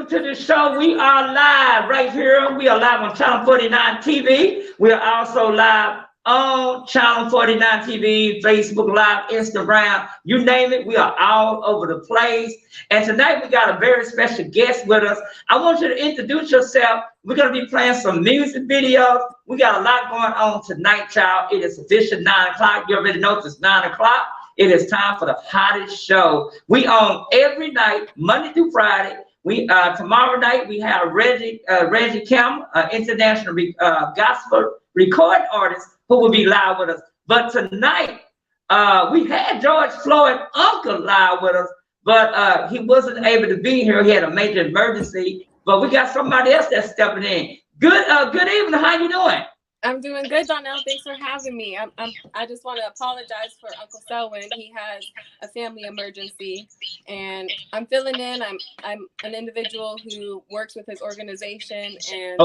to the show. We are live right here. We are live on Channel 49 TV. We are also live on Channel 49 TV, Facebook Live, Instagram, you name it. We are all over the place. And tonight we got a very special guest with us. I want you to introduce yourself. We're going to be playing some music videos. We got a lot going on tonight, child. It is official 9 o'clock. You already know it's 9 o'clock. It is time for the hottest show. We on every night, Monday through Friday. We tomorrow night we have Reggie Campbell, international gospel recording artist, who will be live with us. But tonight we had George Floyd uncle live with us, but he wasn't able to be here. He had a major emergency. But we got somebody else that's stepping in. Good evening. How you doing? I'm doing good, Donnell. Thanks for having me. I just want to apologize for Uncle Selwyn. He has a family emergency, and I'm filling in. I'm an individual who works with his organization, and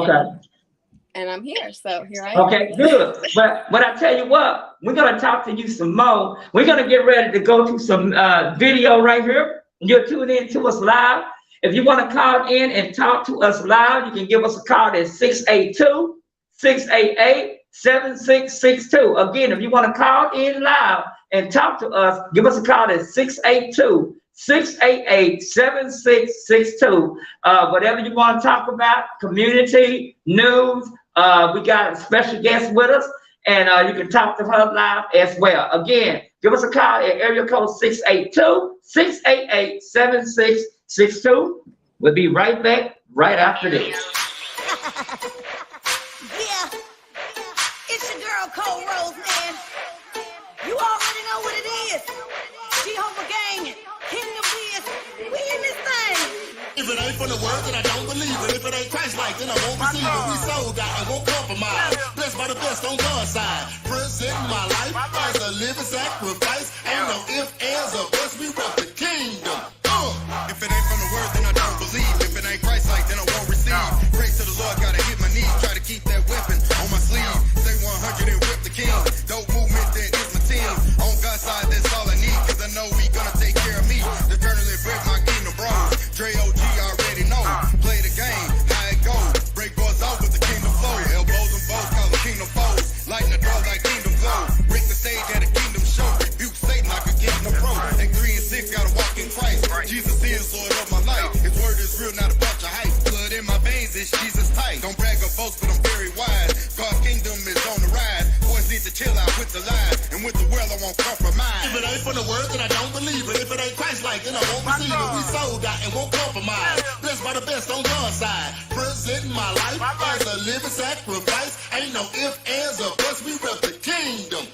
and I'm here. So here I am. Okay, good. But I tell you what, we're gonna talk to you some more. We're gonna get ready to go through some video right here. You'll tune in to us live. If you want to call in and talk to us live, you can give us a call at 682-688-7662. Again, if you want to call in live and talk to us, give us a call at 682-688-7662. Whatever you want to talk about, community, news, we got a special guest with us, and you can talk to her live as well. Again, give us a call at area code 682-688-7662. We'll be right back right after this. Cold Rose, man. You already know what it is. Jehovah Gang, Kingdom Biz. We in this thing. If it ain't for the word, then I don't believe it. If it ain't Christ-like, then I won't receive it. We sold out and won't compromise. Blessed by the best on God's side. Presenting my life as a living sacrifice. Ain't no ifs, ands, or buts. We rep the kingdom. If it ain't from the word, then I don't believe. If it ain't Christ-like, then I won't receive. Praise to the Lord, gotta hit my knees. Try to keep that weapon on my sleeve. Say 100 and whip the king. Dope movement, that is my team. On God's side, that's all I need. Cause I know he gonna take care of me. Eternally break my kingdom bros. Dre OG already know. Play the game, how it goes. Break boys off with the kingdom flow. Elbows and bows, call them kingdom foes. Lighten the door like kingdom glow. Break the stage at a kingdom show. Rebuke Satan like a kingdom pro. And 3 and 6 gotta walk in Christ. Jesus is Lord of my life. His word is real, not a bunch of hype. Blood in my veins, it's Jesus tight. Don't brag or boast, but I'm very wise. God's kingdom is on the rise. Boys need to chill out with the lies. And with the world, I won't compromise. If it ain't for the word, then I don't believe it. If it ain't Christ-like, then I won't receive it. We sold out and won't compromise. Blessed by the best on God's side. Presenting my life as a living sacrifice. Ain't no ifs, ands, or buts. We rep the kingdom.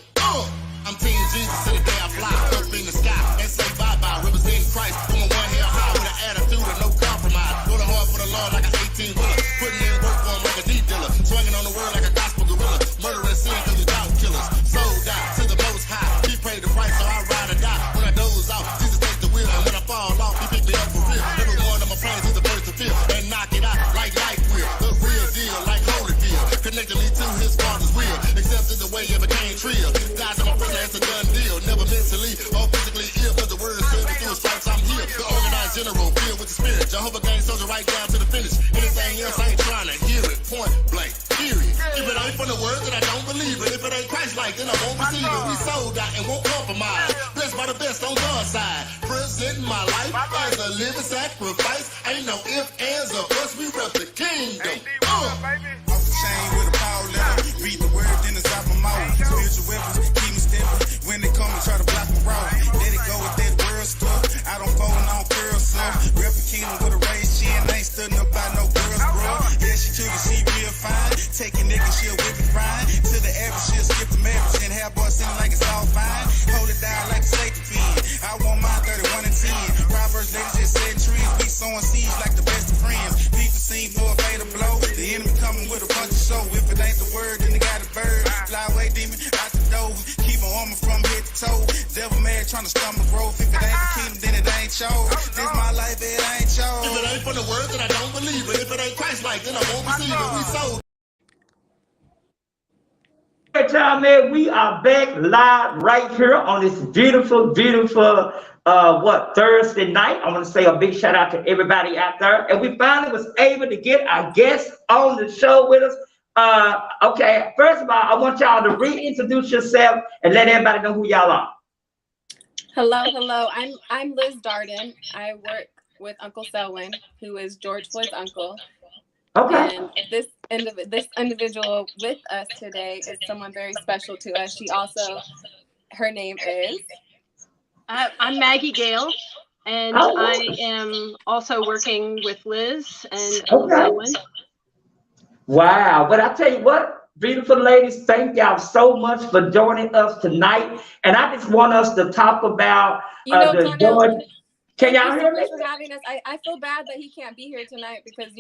I'm Team Jesus to the day I fly up in the sky and say bye-bye. Representing Christ from a one hair high with an attitude of no compromise. Going hard for the Lord like an 18-wheeler. Putting in work for him like a deep dealer. Swinging on the word like a gospel gorilla. Murdering sin through the doubt killers. Sold out to the most high. He paid the price so I ride or die. When I doze out, Jesus takes the wheel. And when I fall off, he picked me up for real. Every one of my plans is the first to feel. And knock it out like life will. The real deal like Holyfield. Connected me to his father's will. Accepted the way it became trill. Died to my friend, that's a done deal. Never mentally or physically ill. Cause the word said me through his stripes I'm healed. The organized general, filled with the spirit. Jehovah Gang soldier right down to the finish. Anything else, I ain't trying to hear it. Point blank, period. If it ain't from the word, then I don't believe it. If it ain't Christ-like, then I won't receive it. We sold out and won't compromise. Blessed by the best on God's side. Presenting my life as a living sacrifice. Ain't no ifs, ands, or buts. We rep the kingdom. Off the chain with a power letter. Read the word, then it's out my mouth. Spiritual weapons, keep me stepping. When they come and try to block me raw. Let it go with that world stuff. I don't fold and I don't curl stuff. Rep a kingdom with a raised chin. I ain't studying up by no girls, bro. Yeah, she took it, she real fine. Take a nigga, she'll whip it fine. To the average, she'll skip the marriage. And have boys singing like it's all fine. Hold it down like a safety pin. I want mine 31 and 10. Proverbs ladies just said trees. We sowing seeds like the best of friends. People seen for a fatal blow. The enemy coming with a bunch of show. If it ain't the word, then they got a bird. Fly away, demon, out the door. Keep my armor from head to toe. Devil mad trying to stumble growth. If it ain't the kingdom, then it ain't yours. This my life, it ain't yours. If it ain't for the word, then I don't believe it. If it ain't Christ-like, then I won't receive it. We sold. Hey, time, man, we are back live right here on this beautiful Thursday night. I want to say a big shout out to everybody out there. And we finally was able to get our guests on the show with us. Okay, first of all, I want y'all to reintroduce yourself and let everybody know who y'all are. Hello. I'm Liz Darden. I work with Uncle Selwyn, who is George Floyd's uncle. Okay. And this individual with us today is someone very special to us. Her name is? I'm Maggie Gale, and I am also working with Liz and Uncle Selwyn. Wow. But I tell you what, beautiful ladies, thank y'all so much for joining us tonight. And I just want us to talk about the George. Can y'all hear me? Thank you so much for having us. I feel bad that he can't be here tonight because,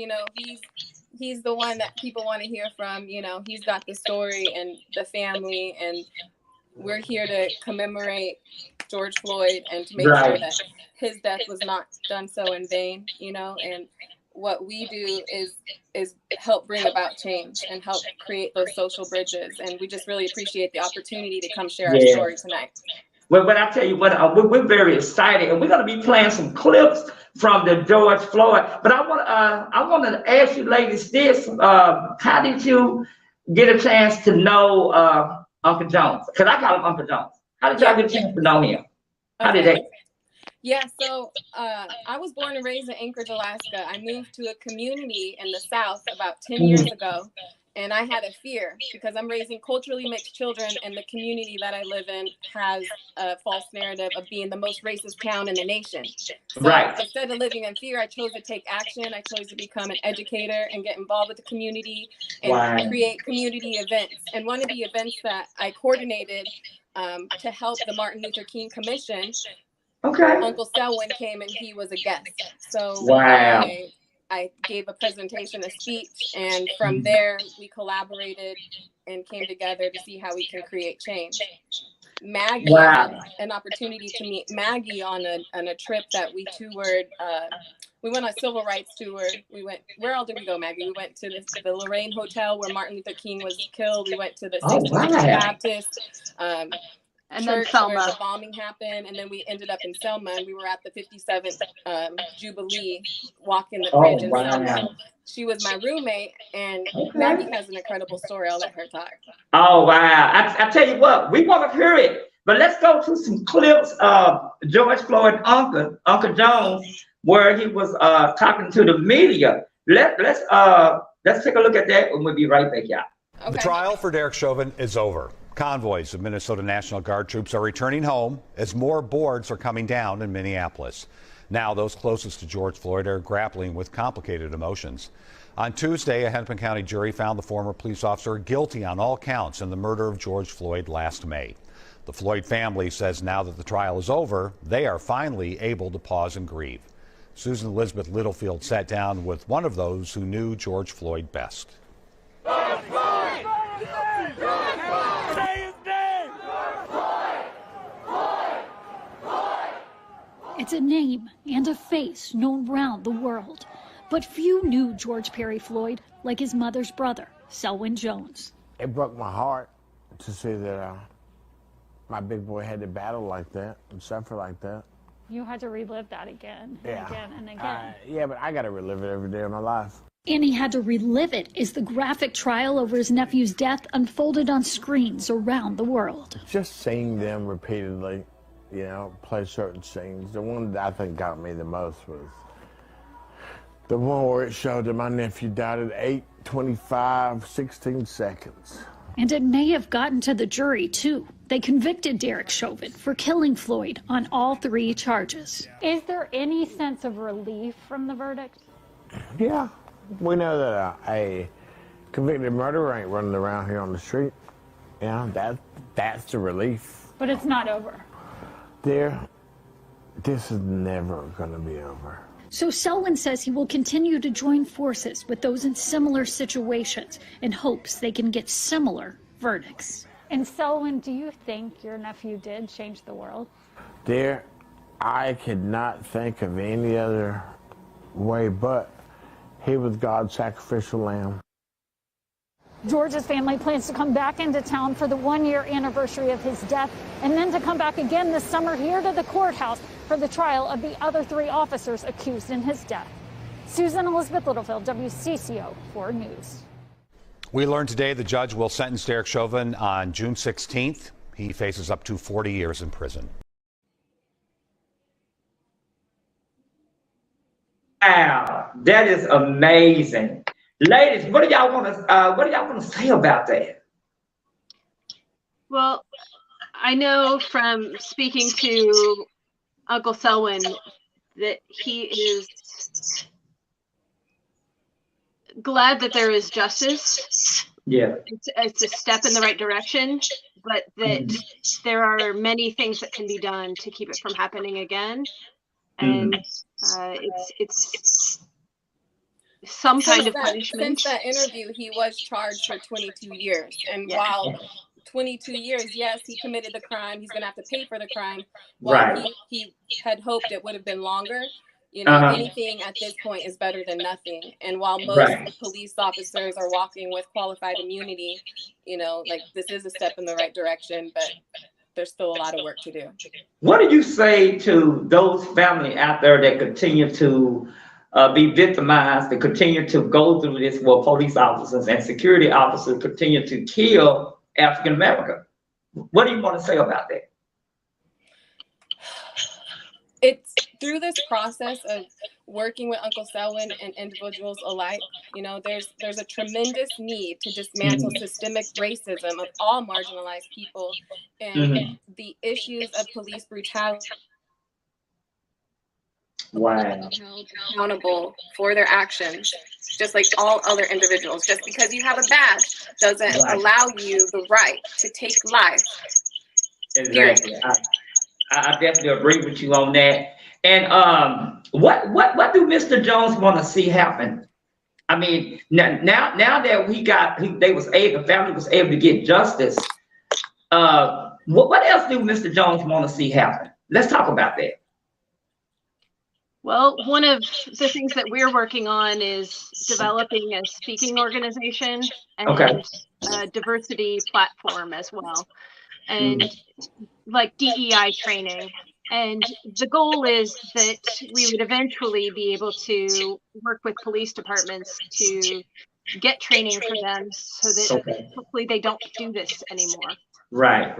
he's the one that people want to hear from. He's got the story and the family, and we're here to commemorate George Floyd and to make sure that his death was not done so in vain, and what we do is help bring about change and help create those social bridges. And we just really appreciate the opportunity to come share our story tonight. Well, but I tell you what, we're very excited, and we're going to be playing some clips from the George Floyd. But I want to ask you ladies this: how did you get a chance to know Uncle Jones? Because I call him Uncle Jones. How did y'all get a chance to know him? How did they? Yeah, so I was born and raised in Anchorage, Alaska. I moved to a community in the South about 10 years ago, and I had a fear because I'm raising culturally mixed children, and the community that I live in has a false narrative of being the most racist town in the nation. So instead of living in fear, I chose to take action. I chose to become an educator and get involved with the community and create community events. And one of the events that I coordinated to help the Martin Luther King Commission, Uncle Selwyn came and he was a guest. So I gave a presentation, a speech, and from there we collaborated and came together to see how we can create change. Maggie had an opportunity to meet Maggie on a trip that we toured. We went on a civil rights tour. We went, where all did we go, Maggie? We went to the Lorraine Hotel where Martin Luther King was killed. We went to the 66th Baptist and church then Selma, where the bombing happened, and then we ended up in Selma, and we were at the 57th Jubilee, walking the bridge in Selma. She was my roommate, and Maggie has an incredible story. I'll let her talk. Oh, wow. I tell you what, we want to hear it, but let's go to some clips of George Floyd Uncle Jones, where he was talking to the media. Let's take a look at that, and we'll be right back, y'all. Okay. The trial for Derek Chauvin is over. Convoys of Minnesota National Guard troops are returning home as more boards are coming down in Minneapolis. Now, those closest to George Floyd are grappling with complicated emotions. On Tuesday, a Hennepin County jury found the former police officer guilty on all counts in the murder of George Floyd last May. The Floyd family says now that the trial is over, they are finally able to pause and grieve. Susan Elizabeth Littlefield sat down with one of those who knew George Floyd best. It's a name and a face known round the world. But few knew George Perry Floyd like his mother's brother, Selwyn Jones. It broke my heart to see that my big boy had to battle like that and suffer like that. You had to relive that again and again and again. Yeah, but I got to relive it every day of my life. And he had to relive it as the graphic trial over his nephew's death unfolded on screens around the world. Just seeing them repeatedly, play certain scenes. The one that I think got me the most was the one where it showed that my nephew died at 8:25, 16 seconds. And it may have gotten to the jury, too. They convicted Derek Chauvin for killing Floyd on all 3 charges. Is there any sense of relief from the verdict? Yeah. We know that a convicted murderer ain't running around here on the street. That's the relief. But it's not over. This is never going to be over. So Selwyn says he will continue to join forces with those in similar situations in hopes they can get similar verdicts. And Selwyn, do you think your nephew did change the world? I could not think of any other way but he was God's sacrificial lamb. George's family plans to come back into town for the 1-year anniversary of his death and then to come back again this summer here to the courthouse for the trial of the other 3 officers accused in his death. Susan Elizabeth Littlefield, WCCO 4 News. We learned today the judge will sentence Derek Chauvin on June 16th. He faces up to 40 years in prison. Wow, that is amazing. Ladies, what do y'all want to say about that? Well, I know from speaking to Uncle Selwyn that he is glad that there is justice. Yeah. It's a step in the right direction, but that there are many things that can be done to keep it from happening again. And it's some kind of punishment. Since that interview, he was charged for 22 years. And while 22 years, yes, he committed the crime, he's going to have to pay for the crime. Well, he had hoped it would have been longer. You know, anything at this point is better than nothing. And while most police officers are walking with qualified immunity, you know, like this is a step in the right direction, but there's still a lot of work to do. What do you say to those families out there that continue to be victimized, that continue to go through this, where police officers and security officers continue to kill African Americans? What do you want to say about that? It's through this process of working with Uncle Selwyn and individuals alike, you know, there's a tremendous need to dismantle systemic racism of all marginalized people and the issues of police brutality. Wow. Accountable for their actions, just like all other individuals. Just because you have a badge doesn't allow you the right to take life. Exactly. I definitely agree with you on that. And what do Mr. Jones want to see happen? I mean, now that the family was able to get justice. What else do Mr. Jones want to see happen? Let's talk about that. Well, one of the things that we're working on is developing a speaking organization and a diversity platform as well, and like DEI training. And the goal is that we would eventually be able to work with police departments to get training for them so that hopefully they don't do this anymore. Right.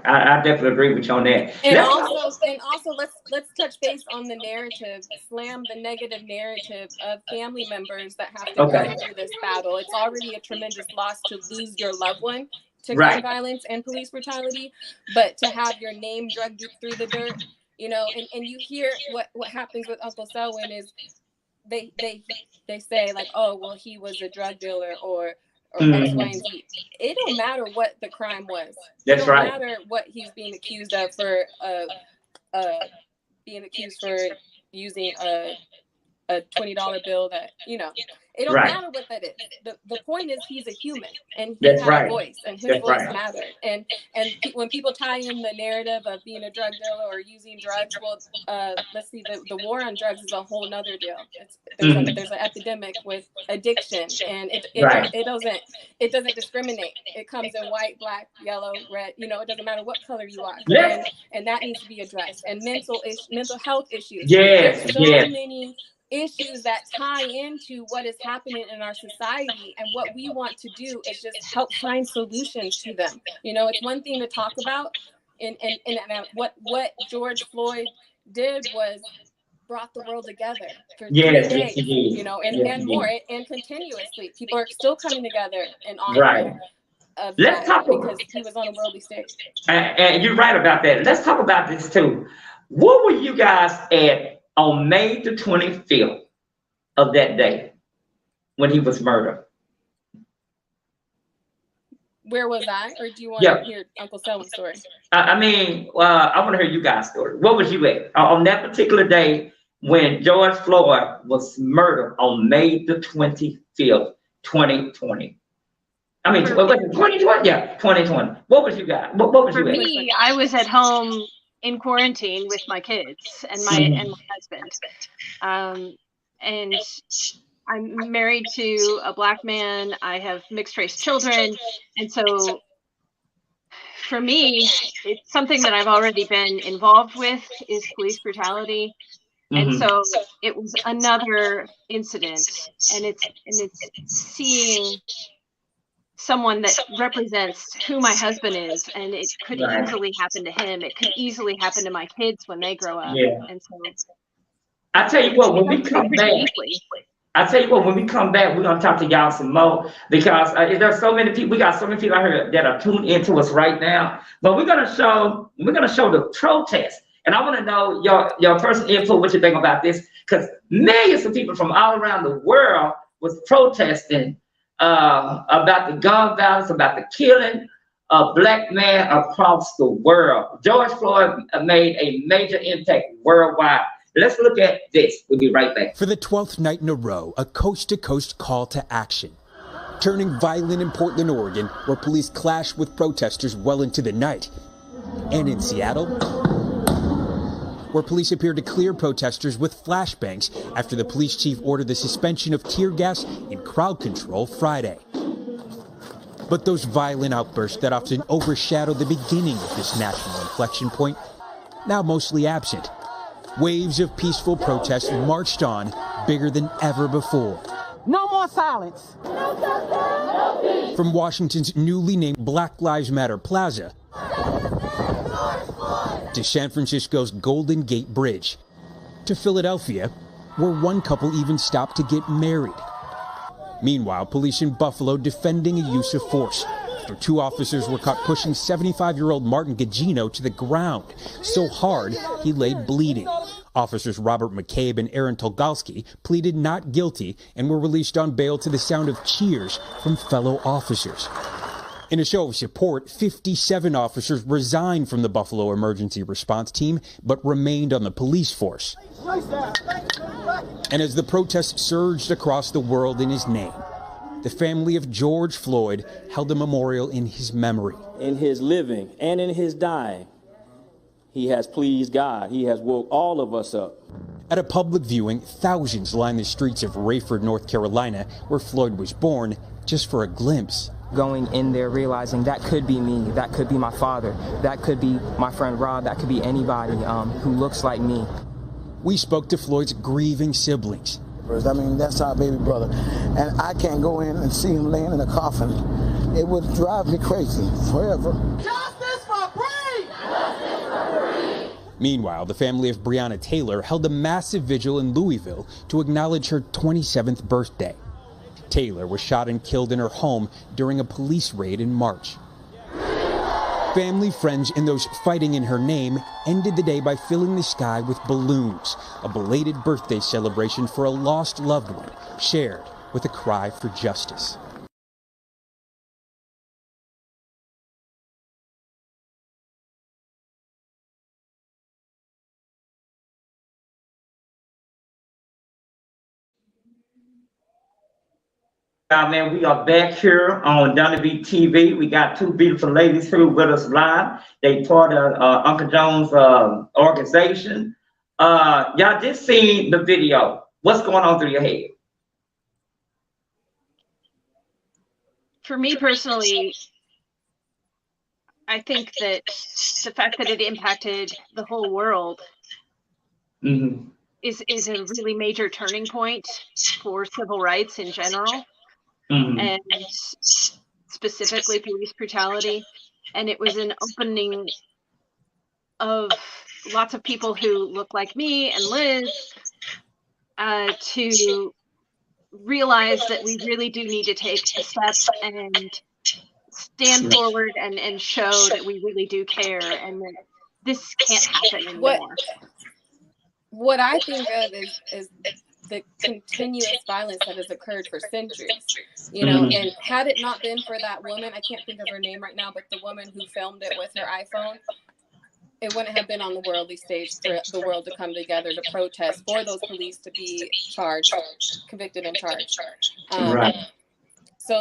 I definitely agree with you on that. And also, let's touch base on the narrative, slam the negative narrative of family members that have to go through this battle. It's already a tremendous loss to lose your loved one to gun violence and police brutality, but to have your name dragged through the dirt, you know, and you hear what happens with Uncle Selwyn is they say like, oh, well, he was a drug dealer or X, Y, and Z. It don't matter what the crime was. That's right. It don't matter what he's being accused of for using a $20 bill that, you know, it don't matter what that is. The point is he's a human and he has a voice and his voice mattered. And when people tie in the narrative of being a drug dealer or using drugs, well, let's see, the war on drugs is a whole nother deal. There's an epidemic with addiction, and it doesn't discriminate. It comes in white, black, yellow, red. You know, it doesn't matter what color you are. And that needs to be addressed. And mental health issues. There's so many issues that tie into what is happening in our society, and what we want to do is just help find solutions to them. You know, it's one thing to talk about, and what George Floyd did was brought the world together for 3 days, you know, and more, and continuously people are still coming together in honor of Let's talk because he was on a worldly stage. And you're right about that. Let's talk about this too. What were you guys at on May the 25th of that day when he was murdered? Where was I? Or do you want to hear Uncle Selwyn's story? I mean, I want to hear you guys' story. What was you at on that particular day when George Floyd was murdered on May the 25th, 2020? I mean, 2020? Yeah, 2020. What was you guys? What was you at? For me, I was at home in quarantine with my kids and my husband, and I'm married to a Black man. I have mixed race children. And so for me, it's something that I've already been involved with is police brutality. And so it was another incident, and it's seeing someone that represents who my husband is, and it could easily happen to him. It could easily happen to my kids when they grow up. Yeah. And so I tell you what, when we come back, when we come back, we're gonna talk to y'all some more, because there's so many people. We got so many people out here that are tuned into us right now. But we're gonna show the protest. And I want to know your personal input, what you think about this, because millions of people from all around the world was protesting about the gun violence, about the killing of Black men across the world. George Floyd made a major impact worldwide. Let's look at this. We'll be right back. For the 12th night in a row, a coast-to-coast call to action, turning violent in Portland, Oregon, where police clashed with protesters well into the night, and in Seattle, where police appeared to clear protesters with flashbangs after the police chief ordered the suspension of tear gas and crowd control Friday. But those violent outbursts that often overshadow the beginning of this national inflection point, now mostly absent. Waves of peaceful protests marched on, bigger than ever before. No more silence. From Washington's newly named Black Lives Matter Plaza to San Francisco's Golden Gate Bridge, to Philadelphia, where one couple even stopped to get married. Meanwhile, police in Buffalo defending a use of force after 2 officers were caught pushing 75-year-old Martin Gugino to the ground so hard he lay bleeding. Officers Robert McCabe and Aaron Tolgalski pleaded not guilty and were released on bail to the sound of cheers from fellow officers. In a show of support, 57 officers resigned from the Buffalo Emergency Response Team, but remained on the police force. And as the protests surged across the world in his name, the family of George Floyd held a memorial in his memory. In his living and in his dying, he has pleased God. He has woke all of us up. At a public viewing, thousands lined the streets of Rayford, North Carolina, where Floyd was born, just for a glimpse. Going in there realizing that could be me, that could be my father, that could be my friend Rob, that could be anybody who looks like me. We spoke to Floyd's grieving siblings. I mean, that's our baby brother. And I can't go in and see him laying in a coffin. It would drive me crazy forever. Justice for Breed! Justice for Breed! Meanwhile, the family of Breonna Taylor held a massive vigil in Louisville to acknowledge her 27th birthday. Taylor was shot and killed in her home during a police raid in March. Family, friends, and those fighting in her name ended the day by filling the sky with balloons, a belated birthday celebration for a lost loved one, shared with a cry for justice. Man, we are back here on Donnie Beat TV. We got 2 beautiful ladies here with us live. They part of Uncle John's organization. Y'all just seen the video. What's going on through your head? For me personally, I think that the fact that it impacted the whole world is a really major turning point for civil rights in general. And specifically police brutality. And it was an opening of lots of people who look like me and Liz to realize that we really do need to take a step and stand forward and show that we really do care and that this can't happen anymore. What I think of is the continuous violence that has occurred for centuries, you know, and had it not been for that woman, I can't think of her name right now, but the woman who filmed it with her iPhone, it wouldn't have been on the worldly stage for the world to come together to protest for those police to be charged, convicted and charged. So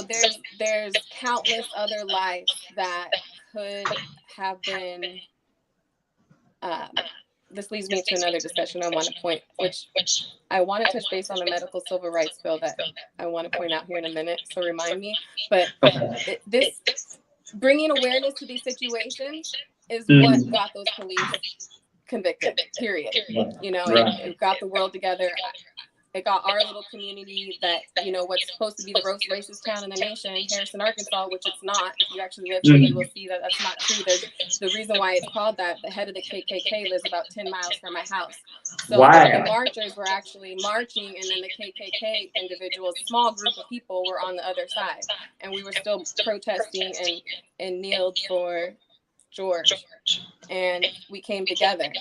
there's countless other lives that could have been this leads me to another discussion I want to point, which I want to touch base on the medical civil rights bill that I want to point out here in a minute. So remind me. But this bringing awareness to these situations is what got those police convicted. Period. You know, it got the world together. It got our little community that, you know, what's supposed to be the most racist town in the nation, Harrison, Arkansas, which it's not. If you actually live here, you will see that that's not true. The reason why it's called that, the head of the KKK lives about 10 miles from my house. So the marchers were actually marching, and then the KKK individuals, small group of people, were on the other side. And we were still protesting and kneeled for George. And we came together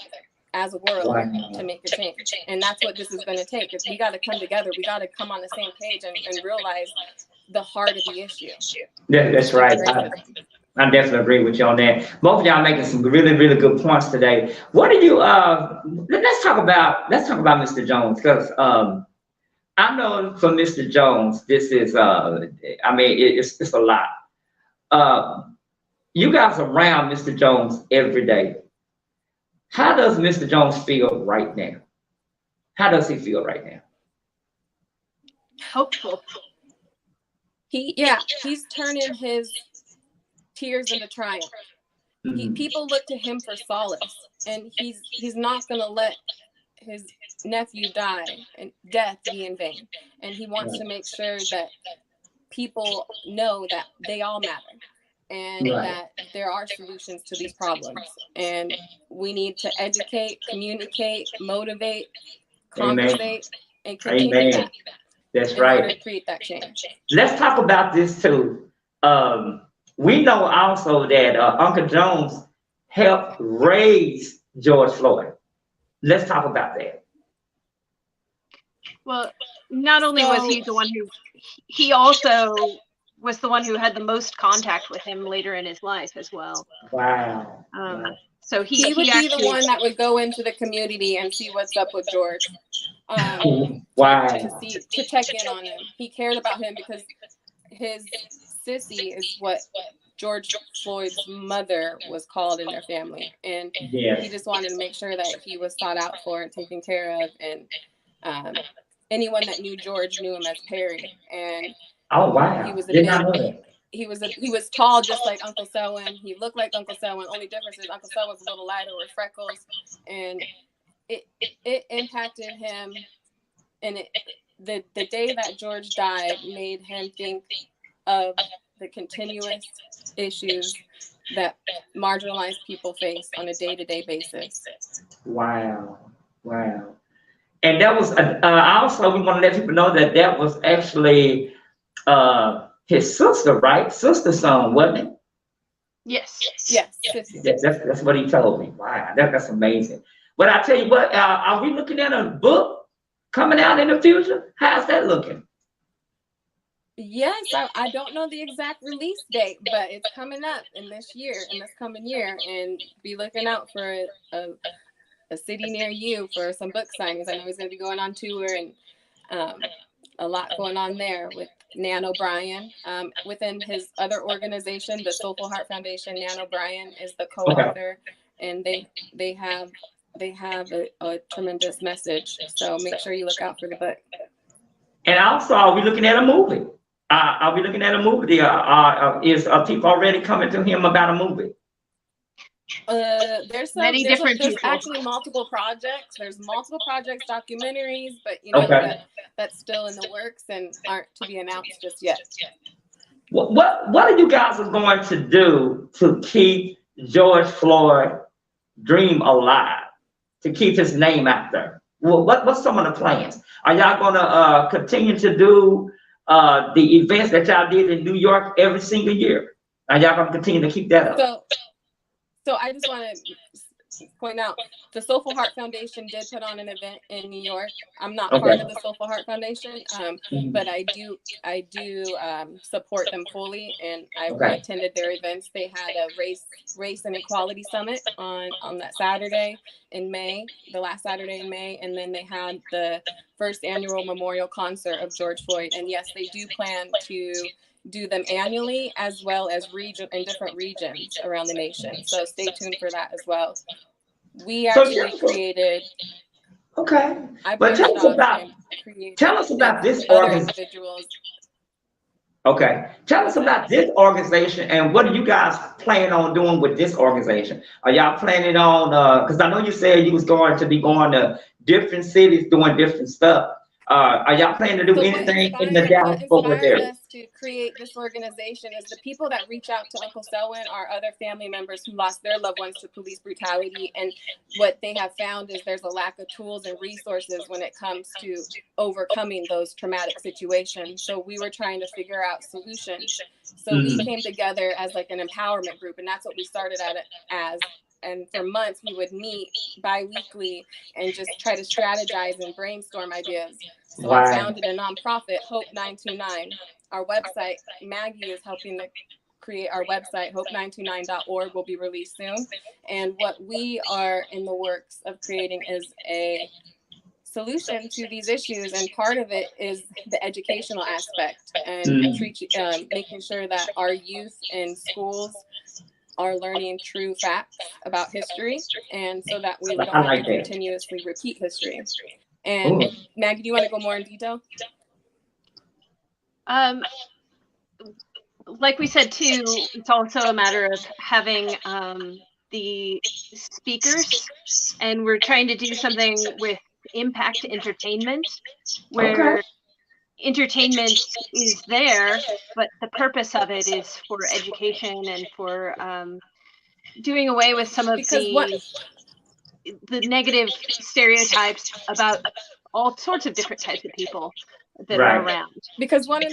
as a world to make a change. And that's what this is going to take. Is we got to come together. We got to come on the same page and realize the heart of the issue. Yeah, that's right. I definitely agree with you on that. Both of y'all making some really, really good points today. What do you let's talk about Mr. Jones, because I know for Mr. Jones, this is I mean, it's a lot. You guys are around Mr. Jones every day. How does Mr. Jones feel right now? How does he feel right now? Hopeful. He's turning his tears into triumph. People look to him for solace, and he's not going to let his nephew die and death be in vain. And he wants to make sure that people know that they all matter. And that there are solutions to these problems. And we need to educate, communicate, motivate, conversate, and continue that. That's in right. order to create that change. Let's talk about this too. We know also that Uncle Jones helped raise George Floyd. Let's talk about that. Well, not only was he the one who, he also was the one who had the most contact with him later in his life as well. Wow. So he would be the one that would go into the community and see what's up with George. To check in on him. He cared about him because his sissy is what George Floyd's mother was called in their family. And he just wanted to make sure that he was sought out for and taken care of. And anyone that knew George knew him as Perry. And he was he was tall, just like Uncle Selwyn. He looked like Uncle Selwyn. Only difference is Uncle Selwyn's a little lighter with freckles, and it impacted him. And the day that George died made him think of the continuous issues that marginalized people face on a day-to-day basis. Wow. And that was also, we want to let people know that was actually his sister, right? Sister's son, wasn't it? Yes. That's what he told me. Wow, that's amazing. But I tell you what, are we looking at a book coming out in the future? How's that looking? Yes, I don't know the exact release date, but it's coming up in this coming year, and be looking out for a city near you for some book signings. I know he's going to be going on tour, and a lot going on there with Nan O'Brien. Within his other organization, the Soulful Heart Foundation, Nan O'Brien is the co-author, and they have a tremendous message. So make sure you look out for the book. And also, are we looking at a movie? Are we looking at a movie? Is people already coming to him about a movie? There's actually multiple projects. There's multiple projects, documentaries, but that's still in the works and aren't to be announced just yet. What are you guys going to do to keep George Floyd dream alive, to keep his name out there? What's some of the plans? Are y'all going to continue to do the events that y'all did in New York every single year? Are y'all going to continue to keep that up? So I just want to point out, the Soulful Heart Foundation did put on an event in New York. I'm not part of the Soulful Heart Foundation, but I do support them fully, and I attended their events. They had a race and equality summit on that Saturday in May, the last Saturday in May, and then they had the first annual memorial concert of George Floyd. And yes, they do plan to do them annually, as well as in different regions around the nation. So stay tuned for that as well. We actually created. Okay. I But tell us about this organization. Individuals. Okay. Tell us about this organization and what are you guys planning on doing with this organization? Are y'all planning on, because I know you said you was going to be going to different cities doing different stuff. Are y'all planning to do anything in the Dallas-Fort area? Us to create this organization is the people that reach out to Uncle Selwyn are other family members who lost their loved ones to police brutality. And what they have found is there's a lack of tools and resources when it comes to overcoming those traumatic situations. So we were trying to figure out solutions. So we came together as like an empowerment group, and that's what we started at it as. And for months, we would meet bi-weekly and just try to strategize and brainstorm ideas. So I founded a nonprofit, Hope 929. Our website, Maggie is helping to create our website, hope929.org, will be released soon. And what we are in the works of creating is a solution to these issues. And part of it is the educational aspect and making sure that our youth in schools are learning true facts about history, and so that we don't have to continuously repeat history. And Maggie, do you want to go more in detail? Like we said too, it's also a matter of having the speakers, and we're trying to do something with Impact Entertainment, where entertainment is there, but the purpose of it is for education and for doing away with some of the negative stereotypes about all sorts of different types of people that are around. Because one of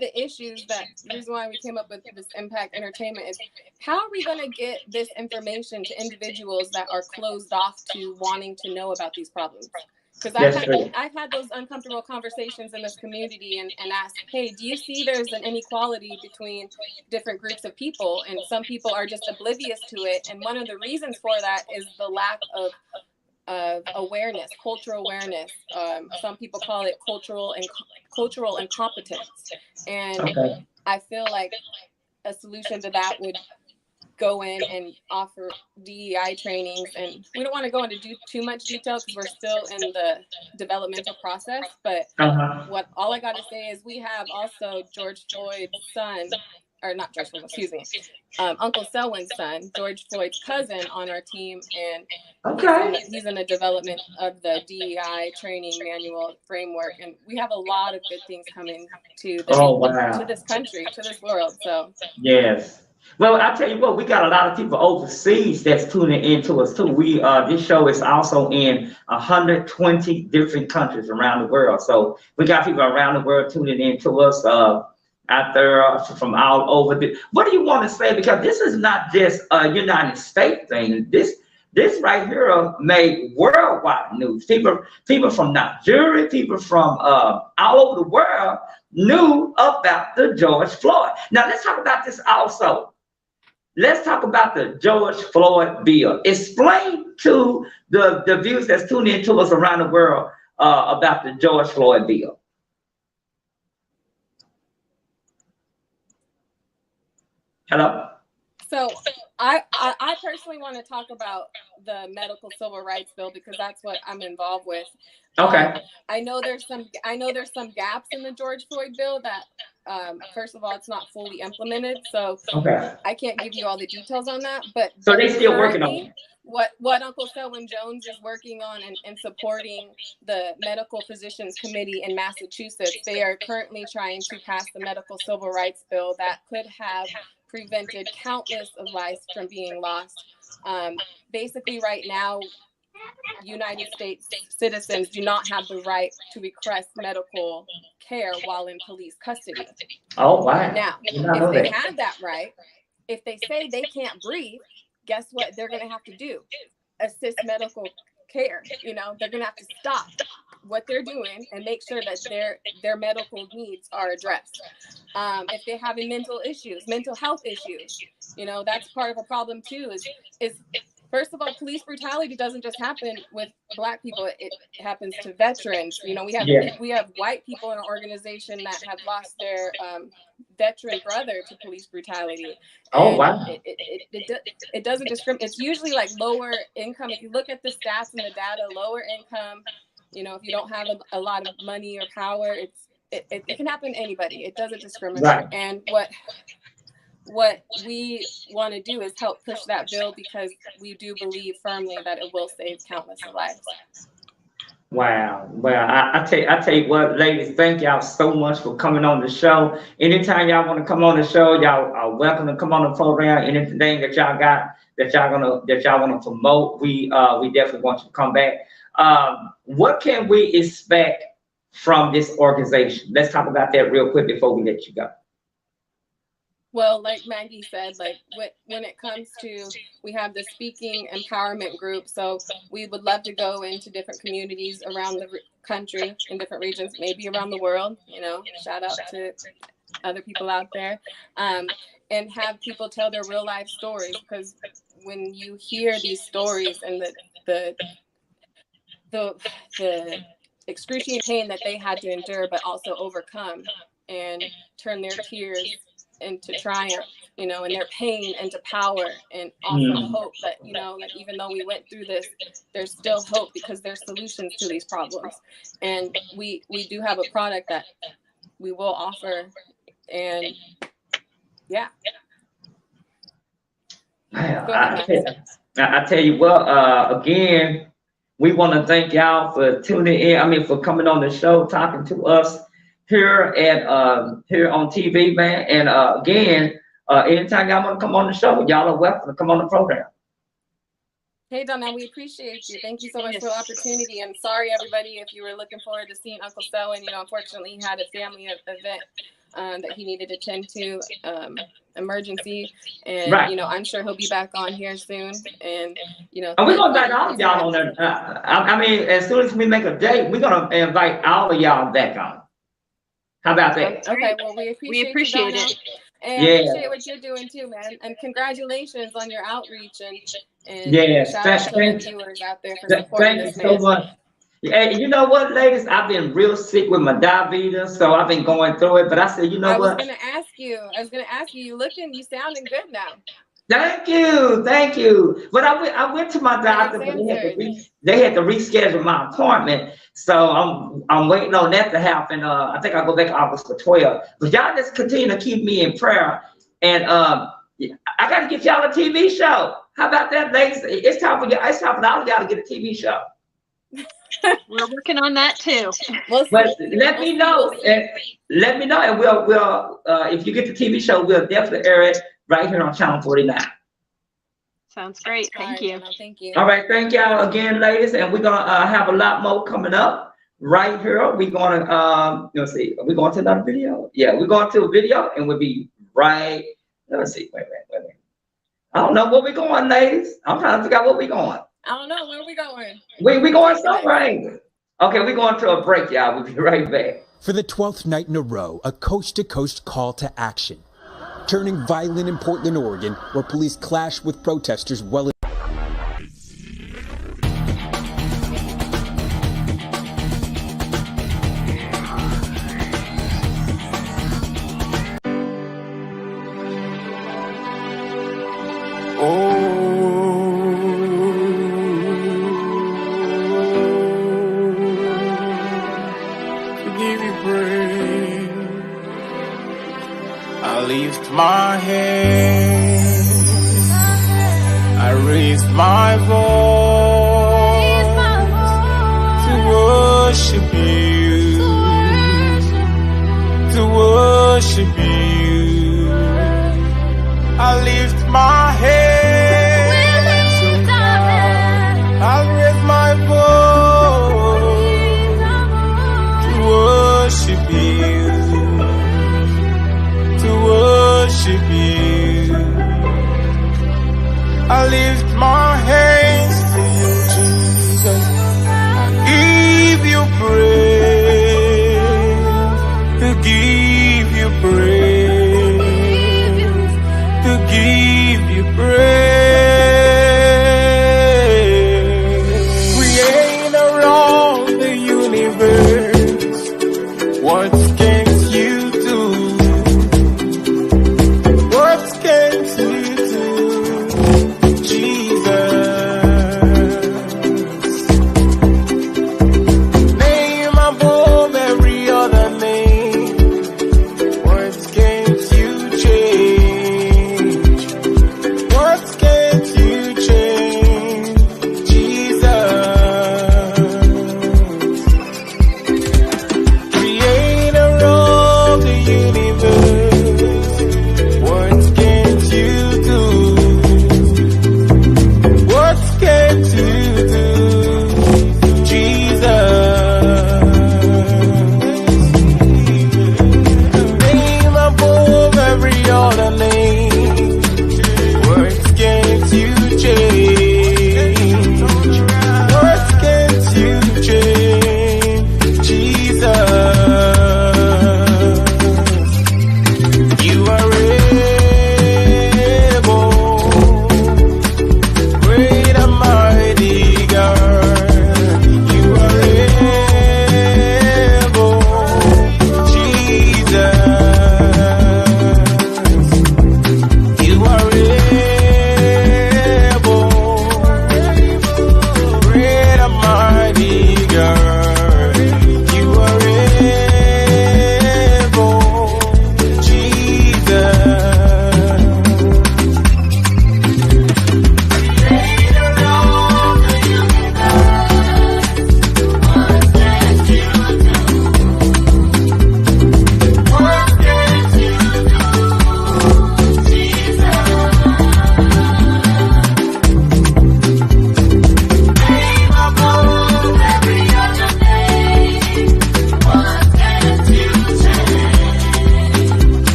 the issues, that the reason why we came up with this Impact Entertainment, is how are we going to get this information to individuals that are closed off to wanting to know about these problems? Because I've had those uncomfortable conversations in this community and asked, hey, do you see there's an inequality between different groups of people? And some people are just oblivious to it. And one of the reasons for that is the lack of awareness, cultural awareness. Some people call it cultural incompetence. And I feel like a solution to that would go in and offer DEI trainings, and we don't want to go into too much detail because we're still in the developmental process, but all I got to say is we have also George Floyd's son, or not George Floyd, excuse me, Uncle Selwyn's son, George Floyd's cousin, on our team, and he's in the development of the DEI training manual framework, and we have a lot of good things coming to this country, to this world. So yes. Well, I tell you what, we got a lot of people overseas that's tuning into us too. This show is also in 120 different countries around the world. So we got people around the world tuning into us out there from all over. What do you want to say? Because this is not just a United States thing. This right here made worldwide news. People from Nigeria, people from all over the world knew about the George Floyd. Now let's talk about this also. Let's talk about the George Floyd bill. Explain to the viewers that's tuning into us around the world about the George Floyd bill. Hello? So I personally want to talk about the medical civil rights bill because that's what I'm involved with. Okay. I know there's some gaps in the George Floyd bill that first of all, it's not fully implemented, so I can't give you all the details on that. But so they're still working on it. What Uncle Selwyn Jones is working on and supporting the Medical Physicians Committee in Massachusetts, they are currently trying to pass the medical civil rights bill that could have prevented countless of lives from being lost. Basically, right now, United States citizens do not have the right to request medical care while in police custody. Oh, wow. Now, if they have that right, if they say they can't breathe, guess what they're going to have to do? Assist medical care. You know, they're going to have to stop what they're doing and make sure that their medical needs are addressed. If they're having mental health issues, you know, that's part of a problem too, is First of all, police brutality doesn't just happen with Black people. It happens to veterans. You know, we have white people in our organization that have lost their veteran brother to police brutality. Oh, and wow. It doesn't discriminate. It's usually like lower income. If you look at the stats and the data, lower income, you know, if you don't have a lot of money or power, it can happen to anybody. It doesn't discriminate. Right. And what we want to do is help push that bill because we do believe firmly that it will save countless lives. Wow. Well, I tell you what, ladies, thank y'all so much for coming on the show. Anytime y'all want to come on the show, y'all are welcome to come on the program. Anything that y'all got that y'all want to promote, we definitely want you to come back. What can we expect from this organization? Let's talk about that real quick before we let you go. Well, like Maggie said, like when it comes to, we have the speaking empowerment group. So we would love to go into different communities around the country, in different regions, maybe around the world, you know, shout out to other people out there, and have people tell their real life stories. Because when you hear these stories and the excruciating pain that they had to endure, but also overcome and turn their tears into triumph, you know, and their pain into power, and also hope that, you know, like even though we went through this, there's still hope because there's solutions to these problems. And we do have a product that we will offer, and yeah. I tell you what, again, we want to thank y'all for tuning in. For coming on the show, talking to us here on TV, man. And again, anytime y'all want to come on the show, y'all are welcome to come on the program. Hey, Donnell, we appreciate you. Thank you so much for the opportunity. And sorry, everybody, if you were looking forward to seeing Uncle Selwyn. You know, unfortunately, he had a family event that he needed to attend to, emergency. And, right. You know, I'm sure he'll be back on here soon. And, you know. And we're going to invite all of y'all on there. As soon as we make a date, we're going to invite all of y'all back on. How about that? Okay, well, we appreciate it. And yeah. Appreciate what you're doing too, man. And congratulations on your outreach and shout out to the viewers out there for supporting this man. Thank you so much. Yeah, you know what, ladies? I've been real sick with my diabetes, so I've been going through it. But I said, you know what? I was gonna ask you, you sounding good now. Thank you. But I went to my doctor, but they had to reschedule my appointment. So I'm waiting on that to happen. I think I'll go back August the 12th. But y'all just continue to keep me in prayer. And I got to get y'all a TV show. How about that, ladies? It's time for all of y'all to get a TV show. We're working on that too. But let me know, and we'll if you get the TV show, we'll definitely air it right here on Channel 49. Sounds great. Thank you. Thank you. All right, thank y'all again, ladies, and we're gonna have a lot more coming up right here. We're gonna let's see, are we going to another video? Yeah, we're going to a video, and we'll be right. Let's see. Wait a minute. I don't know where we're going, ladies. I'm trying to figure out where we're going. I don't know where we going. We going somewhere. Okay, we're going to a break, y'all. We'll be right back. For the 12th night in a row, a coast-to-coast call to action. Turning violent in Portland, Oregon, where police clash with protesters well. My hand, I raised my voice to worship you, to worship you. I lift my hands, I raise my voice to worship you. Worship you. I lift my hands to you, Jesus. I give you praise. To give you praise. To give you praise.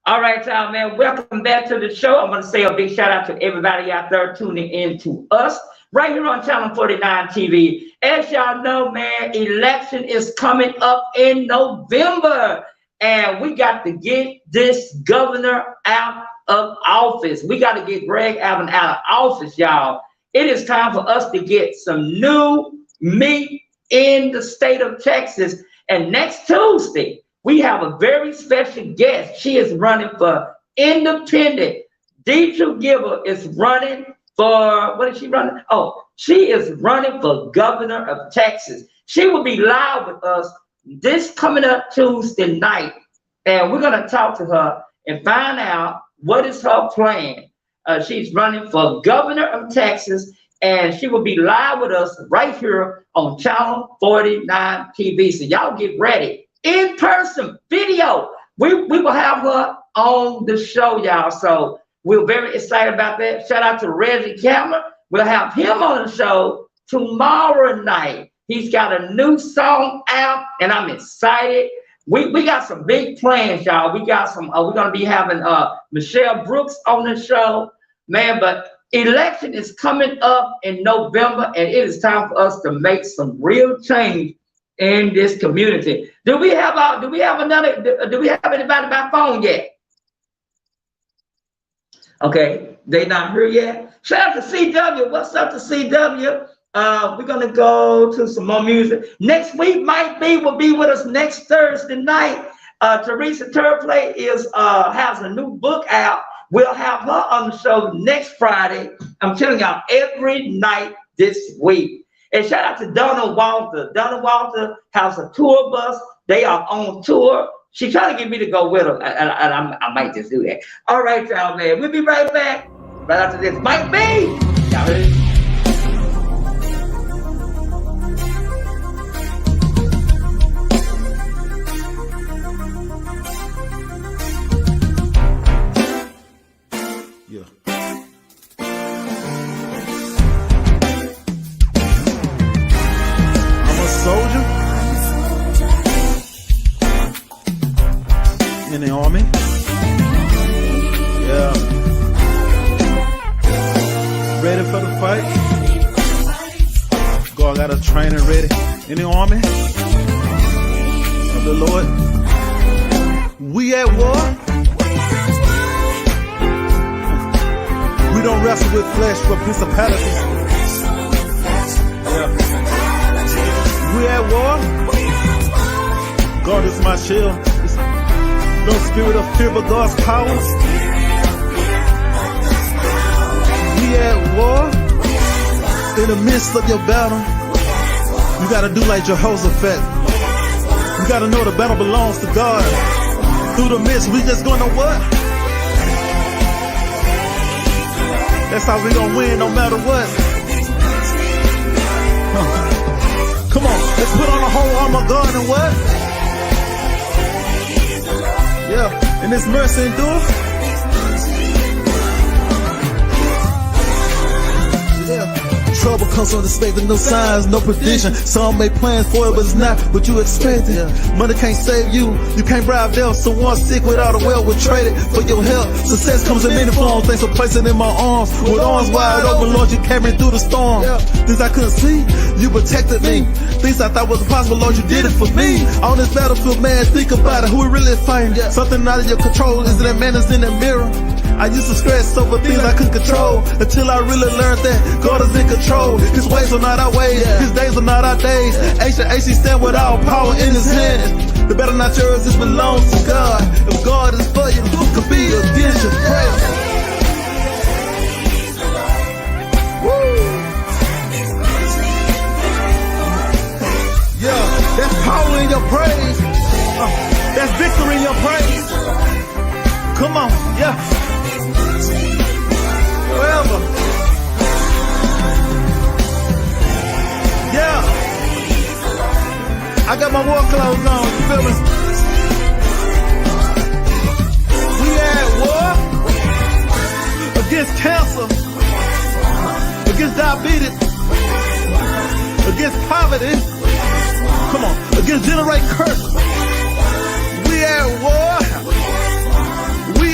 All right, y'all, man. Welcome back to the show. I'm going to say a big shout out to everybody out there tuning in to us right here on Channel 49 TV. As y'all know, man, election is coming up in November, and we got to get this governor out of office. We got to get Greg Abbott out of office, y'all. It is time for us to get some new meat in the state of Texas. And next Tuesday, we have a very special guest. She is running for independent. Deidre Gilbert is running for, what is she running? Oh, she is running for governor of Texas. She will be live with us this coming up Tuesday night. And we're going to talk to her and find out what is her plan. She's running for governor of Texas, and she will be live with us right here on Channel 49 TV. So y'all get ready. In person video. We will have her on the show, y'all. So we're very excited about that. Shout out to Reggie Cameron. We'll have him on the show tomorrow night. He's got a new song out, and I'm excited. We got some big plans, y'all. We got some. We're gonna be having Michelle Brooks on the show, man. But election is coming up in November, and it is time for us to make some real change in this community. Do we have anybody by phone yet? Okay, they not here yet. Shout out to CW. What's up to CW? We're gonna go to some more music. Next week will be with us next Thursday night. Teresa Turplay has a new book out. We'll have her on the show next Friday. I'm telling y'all, every night this week. And shout out to Donna Walter. Donna Walter has a tour bus. They are on tour. She's trying to get me to go with her, and I might just do that. All right, y'all, man. We'll be right back. Right after this, Mike B. Y'all ready? Soldier in the army. Yeah. Ready for the fight. God got a training ready in the army of the Lord. We at war. We don't wrestle with flesh but principalities. Yeah. We at war. God is my shield. No spirit of fear, but God's power. We at war. In the midst of your battle, you gotta do like Jehoshaphat. You gotta know the battle belongs to God. Through the midst, we just gonna what? That's how we gonna win no matter what. Come on, let's put on the whole armor of God and what? Yeah, and this mercy endures. Yeah. Trouble comes unexpected, no signs, no prediction. Some make plans for it, but it's not what you expected. Money can't save you, you can't bribe them. So one sick without a well will trade it for your health. Success comes in many forms, thanks for placing in my arms. With arms wide open, Lord, you carried me through the storm. Things I couldn't see, you protected me. Things I thought was impossible, Lord, you did it for me. On this battlefield, man, think about it, who we really fighting? Something out of your control, is it that man that's in the mirror? I used to stress over things I couldn't control, until I really learned that God is in control. His ways are not our ways, His days are not our days. AC stand with all power in His hands. The battle not yours, it belongs to God. If God is for you, who could be against you? Praise. Woo. Yeah, that's power in your praise. That's victory in your praise. Come on, yeah. Forever. Yeah. I got my war clothes on, you feel me? We at war against cancer, against diabetes, against poverty. Come on, against generate curse. We at war. We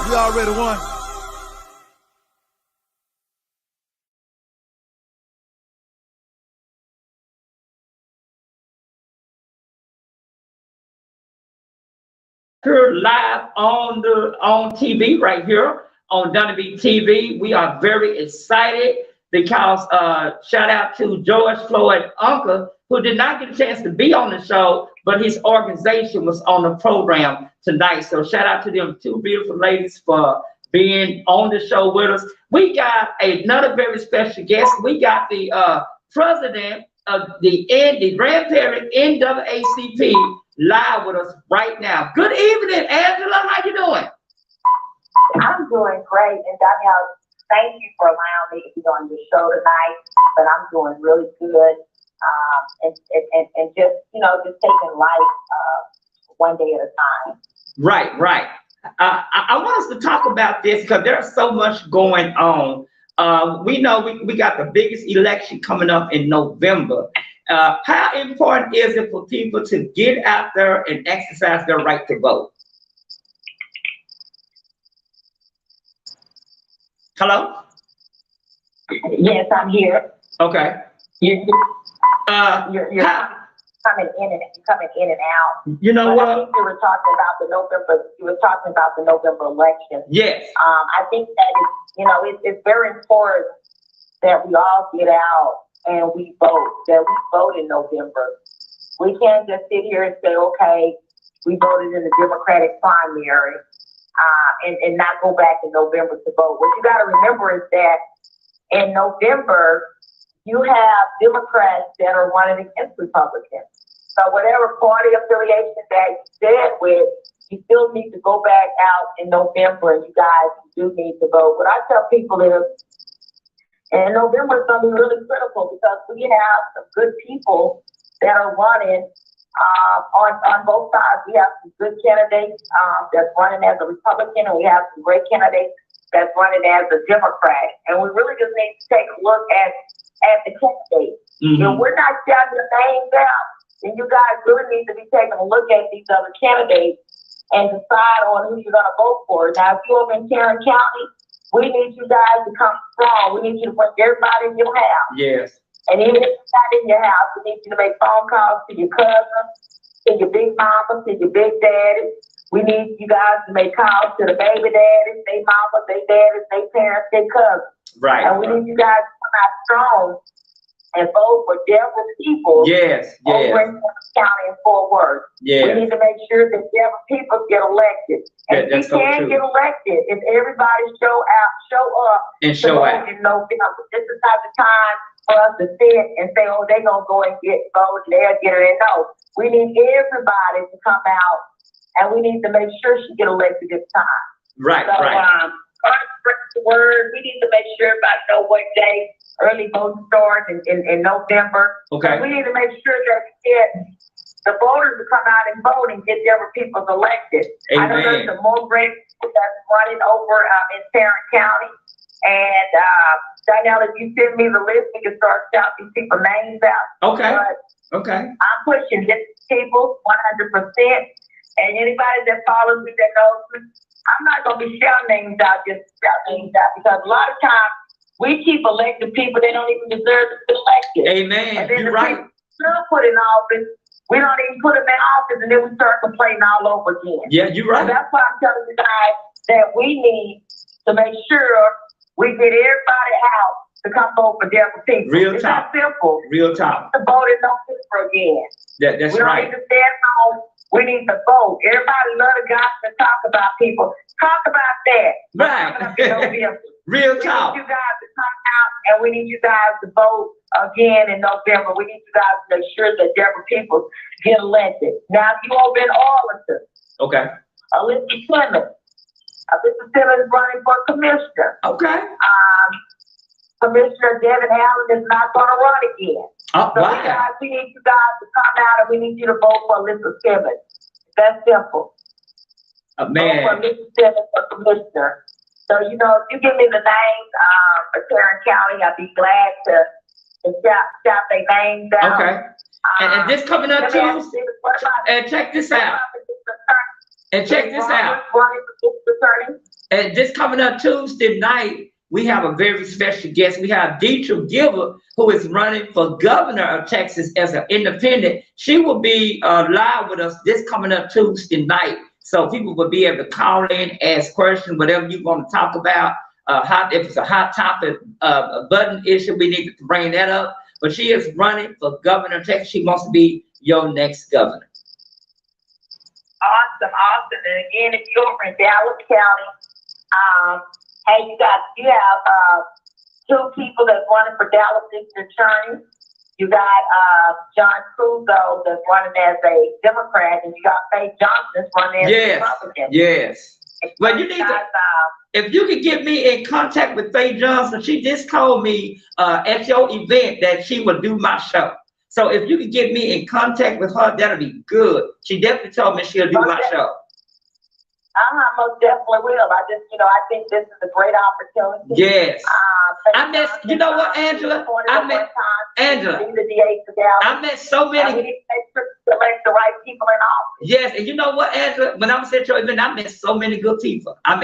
we already won. Here live on TV right here on Dunabee TV. We are very excited because shout out to George Floyd Uncle, who did not get a chance to be on the show, but his organization was on the program tonight. So shout out to them two beautiful ladies for being on the show with us. We got another very special guest. We got the president of the grandparent NAACP live with us right now. Good evening, Angela. How you doing? I'm doing great, and Danielle, thank you for allowing me to be on your show tonight. But I'm doing really good, and just just taking life one day at a time. Right. I want us to talk about this because there's so much going on. We know we got the biggest election coming up in November. How important is it for people to get out there and exercise their right to vote? Hello? Yes, I'm here. Okay. You're coming in and out. You know what? I think you were talking about the November election. Yes. I think that it's very important that we all get out and we vote. That we vote in November. We can't just sit here and say, okay, we voted in the Democratic primary, and not go back in November to vote. What you got to remember is that in November, you have Democrats that are running against Republicans. So whatever party affiliation that you stand with, you still need to go back out in November, and you guys do need to vote. What I tell people is, and November is going to be really critical because we have some good people that are running on both sides. We have some good candidates that's running as a Republican, and we have some great candidates that's running as a Democrat. And we really just need to take a look at the candidates. Mm-hmm. If we're not shouting the names out, then you guys really need to be taking a look at these other candidates and decide on who you're going to vote for. Now, if you're over in Tarrant County, we need you guys to come strong. We need you to bring everybody in your house. Yes. And even if you're not in your house, we need you to make phone calls to your cousins, to your big mama, to your big daddy. We need you guys to make calls to the baby daddies, their mamas, their daddies, their parents, their cousins. Right. And we need you guys to come out strong and vote for Deborah people. Yes. Over in County and Fort Worth. Yes. We need to make sure that Deborah people get elected. And we can't get elected if everybody show up and show out in November. This is not the time for us to sit and say, oh, they're going to go and get voted, they'll get her in. No, we need everybody to come out, and we need to make sure she get elected this time. Right. The word, we need to make sure everybody know what day early voting starts in November. Okay. We need to make sure that we get the voters to come out and vote and get Deborah people elected. Amen. I know there's some more great people that's running over in Tarrant County. And Danielle, if you send me the list, we can start shouting people names out. Okay. But okay. I'm pushing this people 100%. And anybody that follows me that knows me, I'm not going to be shouting names out, just shouting names out, because a lot of times we keep elected people they don't even deserve to be elected. Amen. And then You're the right. people still put in office, we don't even put them in office, and then we start complaining all over again. Yeah, you're right. And that's why I'm telling you guys that we need to make sure we get everybody out to come vote for Deborah people. Real it's talk. that simple. Real talk. To vote in November again. That's we don't right. need to stay at home. We need to vote. Everybody love to gossip and talk about people. Talk about that. Right. Real talk. We need you guys to come out, and we need you guys to vote again in November. We need you guys to make sure that Deborah people get elected. Now, if you over in Arlington, Okay. Alyssa Simmons is running for commissioner. Okay. Commissioner Devin Allen is not going to run again. Oh, so wow. we need you guys to come out, and we need you to vote for Alyssa Simmons. That's simple. Man. Vote for Alyssa Simmons for commissioner. So, if you give me the names for Tarrant County, I'd be glad to shout their names out. Okay. And this coming up too. And check this out. And check this out. And this coming up Tuesday night, we have a very special guest. We have Deidre Gilbert, who is running for governor of Texas as an independent. She will be live with us this coming up Tuesday night. So people will be able to call in, ask questions, whatever you want to talk about. If it's a hot topic, a button issue, we need to bring that up. But she is running for governor of Texas. She wants to be your next governor. Awesome. And again, if you're over in Dallas County, hey, you have two people that's running for Dallas District Attorney. You got John Cruzo that's running as a Democrat, and you got Faye Johnson that's running as a Republican. Yes. Well, you need to, if you could get me in contact with Faye Johnson, she just told me at your event that she would do my show. So if you could get me in contact with her, that'll be good. She definitely told me she'll do my show. Most definitely will. I think this is a great opportunity. Yes. You know what, Angela? I met so many. We need to make sure to elect the right people in office. Yes, and you know what, Angela? When I was at your event, I met so many good people. I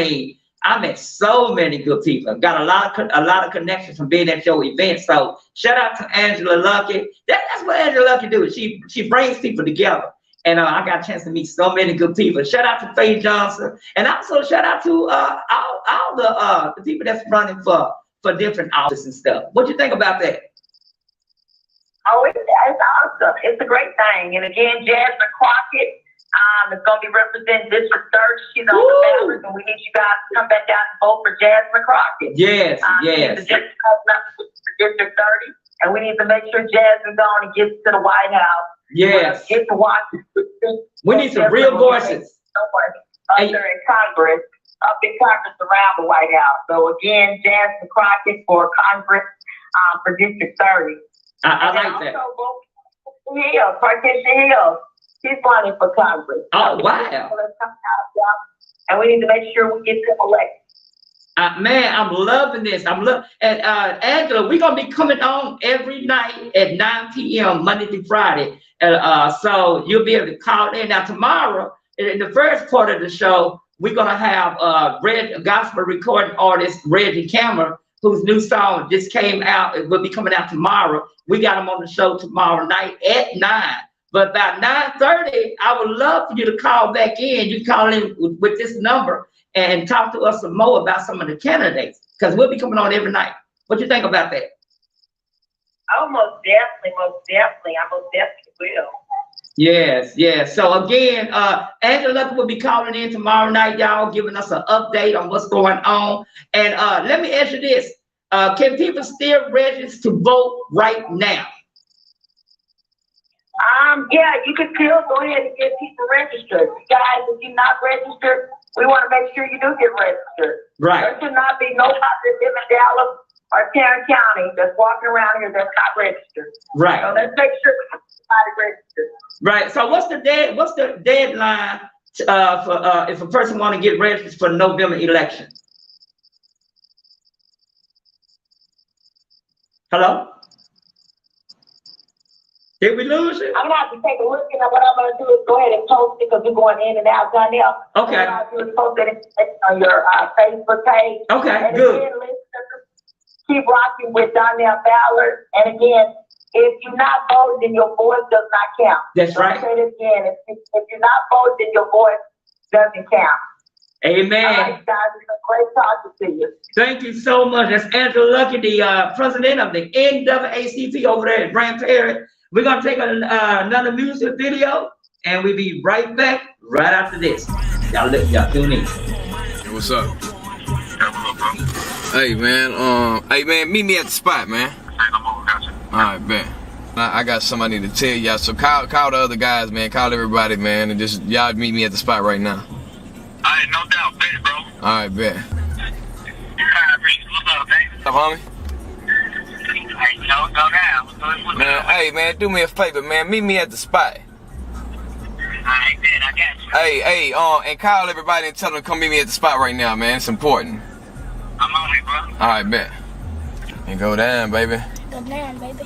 met so many good people. Got a lot of connections from being at your event. So shout out to Angela Lucky. That's what Angela Lucky do. She brings people together. And I got a chance to meet so many good people. Shout out to Faye Johnson, and also shout out to all the people that's running for different offices and stuff. What you think about that? Oh, it's awesome. It's a great thing. And again, Jasmine Crockett is going to be representing District 30. She's on the ballot, and we need you guys to come back out and vote for Jasmine Crockett. Yes. She's the District 30, and we need to make sure Jasmine goes and gets to the White House. Yes. Get to Washington. We need some real voices. Up there in Congress, around the White House. So again, Jasmine Crockett for Congress for District 30. I like that. Also, Patricia Hill, she's running for Congress. Oh, wow. And we need to make sure we get them elected. Man, I'm loving this. And Angela, we're gonna be coming on every night at 9 p.m. Monday through Friday. So you'll be able to call in. Now tomorrow, in the first part of the show, we're gonna have gospel recording artist Reggie Cameron, whose new song just came out. It will be coming out tomorrow. We got him on the show tomorrow night at 9. But about 9:30, I would love for you to call back in. You call in with this number and talk to us some more about some of the candidates, because we'll be coming on every night. What you think about that? Oh, most definitely. I most definitely will. Yes. So again, Angela will be calling in tomorrow night, y'all, giving us an update on what's going on. And let me ask you this. Can people still register to vote right now? Yeah, you can still go ahead and get people registered. Guys, if you're not registered, we want to make sure you do get registered. Right. There should not be nobody that lives in Dallas or Tarrant County that's walking around here that's not registered. Right. So let's make sure everybody registered. Right. So what's the deadline for if a person want to get registered for the November election? Hello? Did we lose you? I'm gonna have to take a look, and what I'm gonna do is go ahead and post it because we're going in and out, Donnell. Okay. What I'll do is post it on your Facebook page. Okay, and good. Again, listeners, keep rocking with Donnell Ballard. And again, if you're not voting, then your voice does not count. That's right. I'll say it again. If you're not voting, then your voice doesn't count. Amen. All right, guys, it's been great talking to you. Thank you so much. That's Angela Lucky, the president of the NAACP over there at Grand Prairie. We're going to take another music video, and we'll be right back right after this. Y'all tune in. Hey, what's up? Hey, man, meet me at the spot, man. All right, bet. I got something I need to tell y'all, so call the other guys, man. Call everybody, man, and just y'all meet me at the spot right now. All right, no doubt, bet, bro. All right, bet. What's up, man? What's up, homie? Hey, go down. Man, hey, man, do me a favor, man. Meet me at the spot. Alright, bet, I got you. Hey, and call everybody and tell them to come meet me at the spot right now, man. It's important. I'm on it, bro. All right, bet. And go down, baby. Go down, baby.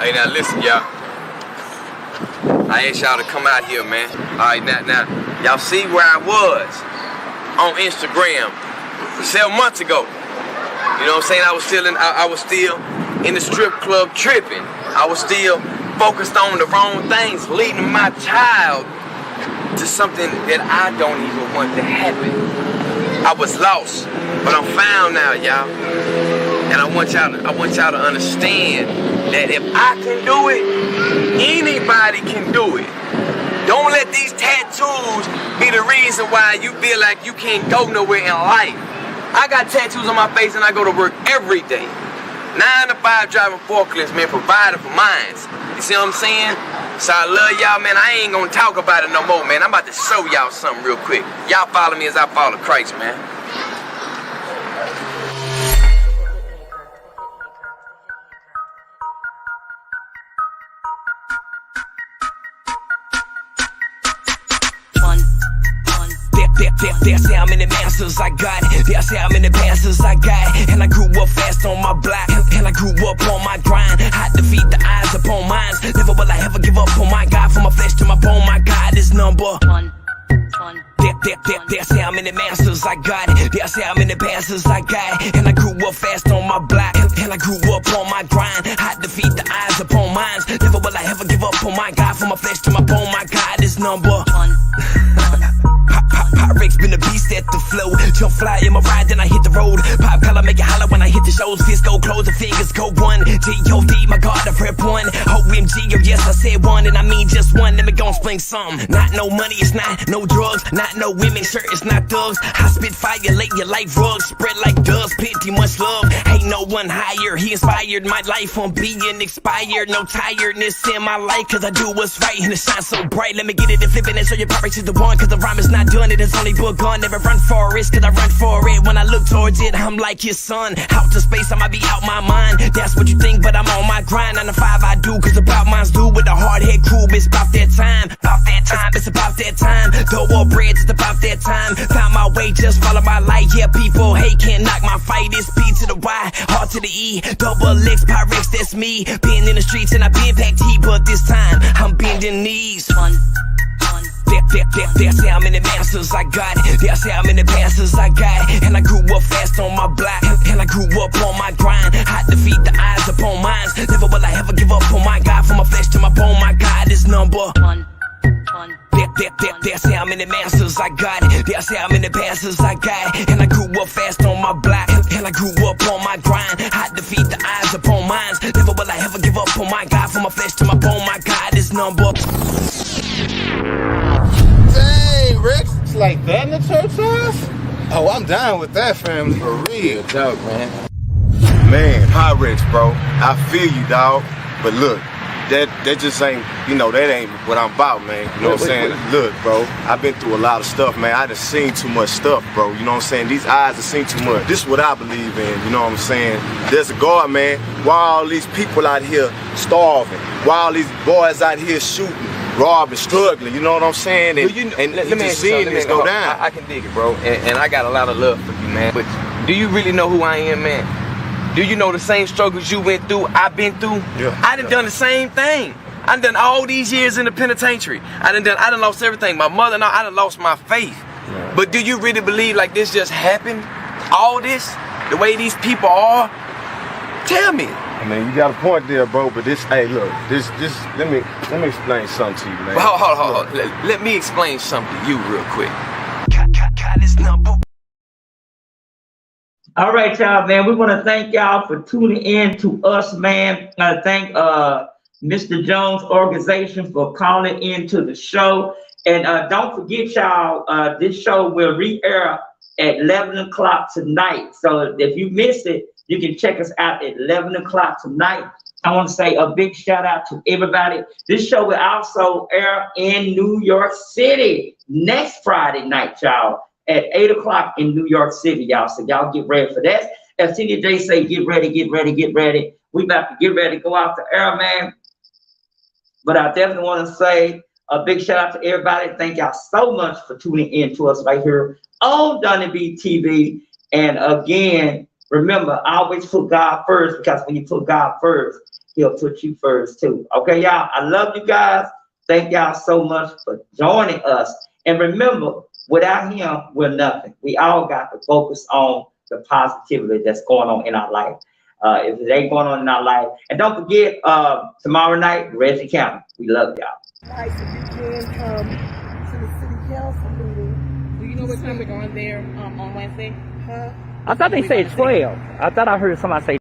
Hey, now listen, y'all. I asked y'all to come out here, man. All right, now, y'all see where I was on Instagram 7 months ago. You know what I'm saying? I was still in the strip club tripping. I was still focused on the wrong things, leading my child to something that I don't even want to happen. I was lost, but I'm found now, y'all. And I want y'all to understand that if I can do it, anybody can do it. Don't let these tattoos be the reason why you feel like you can't go nowhere in life. I got tattoos on my face and I go to work every day. 9 to 5 driving forklifts, man, providing for mines. You see what I'm saying? So I love y'all, man. I ain't gonna talk about it no more, man. I'm about to show y'all something real quick. Y'all follow me as I follow Christ, man. They say how many masters I got. They say how many pastors I got. And I grew up fast on my block. And I grew up on my grind. Hot to feed the eyes upon minds. Never will I ever give up on my God. From my flesh to my bone, my God is number one. They say how many masters I got. They say how many pastors I got. And I grew up fast on my block. And I grew up on my grind. Hot to feed the eyes upon minds. Never will I ever give up on my God. From my flesh to my bone, my God is number one. Pyrex been a beast at the flow. Jump fly in my ride, then I hit the road. Pop collar make it holler when I hit the shows. Fist go close, the fingers go one. G-O-D, my God, I rep one. OMG, oh yes, I said one, and I mean just one. Let me go and spring some. Not no money, it's not no drugs. Not no women, sure, it's not thugs. I spit fire, late your life rugs. Spread like dust, plenty much love. Ain't no one higher. He inspired my life from being expired. No tiredness in my life, cause I do what's right and it shines so bright. Let me get it and flip it and show you Pyrex is the one, cause the rhyme is not done. It is only begun. Never run for it, cause I run for it. When I look towards it, I'm like your son. Out to space, I might be out my mind. That's what you think, but I'm on my grind. 9 to 5 I do, cause about mine's do. With a hard head crew, it's about that time. About that time, it's about that time. Dough or bread, it's about that time. Found my way, just follow my light. Yeah, people hate, can't knock my fight. It's P to the Y, R to the E. Double X, Pyrex, that's me. Been in the streets and I been packed heat, but this time I'm bending knees. They say how many masters I got. They say how many pastors I got. And I grew up fast on my block. And I grew up on my grind. Hot to feed the eyes upon minds. Never will I ever give up on my God. From my flesh to my bone, my God is number one. They say how many masters I got. They say how many pastors I got. And I grew up fast on my block. And I grew up on my grind. Hot to feed the eyes upon minds. Never will I ever give up on my God. From my flesh to my bone, my God is number. Dang, Rex, it's like that in the church house? Oh, I'm down with that, family, for real. Joke, man. Man, Pyrex, bro. I feel you, dog. But look, that just ain't, you know, that ain't what I'm about, man. You know what I'm saying? Look, bro, I've been through a lot of stuff, man. I done seen too much stuff, bro. You know what I'm saying? These eyes have seen too much. This is what I believe in, you know what I'm saying? There's a God, man. Why all these people out here starving? Why all these boys out here shooting? Robbing, struggling, you know what I'm saying? And let me seeing this go down. I can dig it, bro, and I got a lot of love for you, man. But do you really know who I am, man? Do you know the same struggles you went through, I've been through? Yeah. I done the same thing. I done all these years in the penitentiary. I done lost everything. My mother and I done lost my faith. Yeah. But do you really believe like this just happened? All this? The way these people are? Tell me. I mean, you got a point there, bro, but this, hey, look, this, let me explain something to you, man. Well, hold on. Let me explain something to you real quick. All right, y'all, man, we want to thank y'all for tuning in to us, man. I thank Mr. Jones' organization for calling into the show. And don't forget, y'all, this show will re-air at 11 o'clock tonight. So if you missed it, you can check us out at 11 o'clock tonight. I want to say a big shout out to everybody. This show will also air in New York City next Friday night, y'all, at 8 o'clock in New York City, y'all. So y'all get ready for that. As CJ say, get ready, get ready, get ready. We about to get ready to go out the air, man. But I definitely want to say a big shout out to everybody. Thank y'all so much for tuning in to us right here on Donnie B TV. And again, remember, always put God first, because when you put God first, he'll put you first too. Okay, y'all, I love you guys. Thank y'all so much for joining us. And remember, without him, we're nothing. We all got to focus on the positivity that's going on in our life. If it ain't going on in our life. And don't forget, tomorrow night, Reggie County. We love y'all. Nice if you can come to the city council meeting. Do you know what time we're going there on Wednesday? Huh? I thought they said 12. I thought I heard somebody say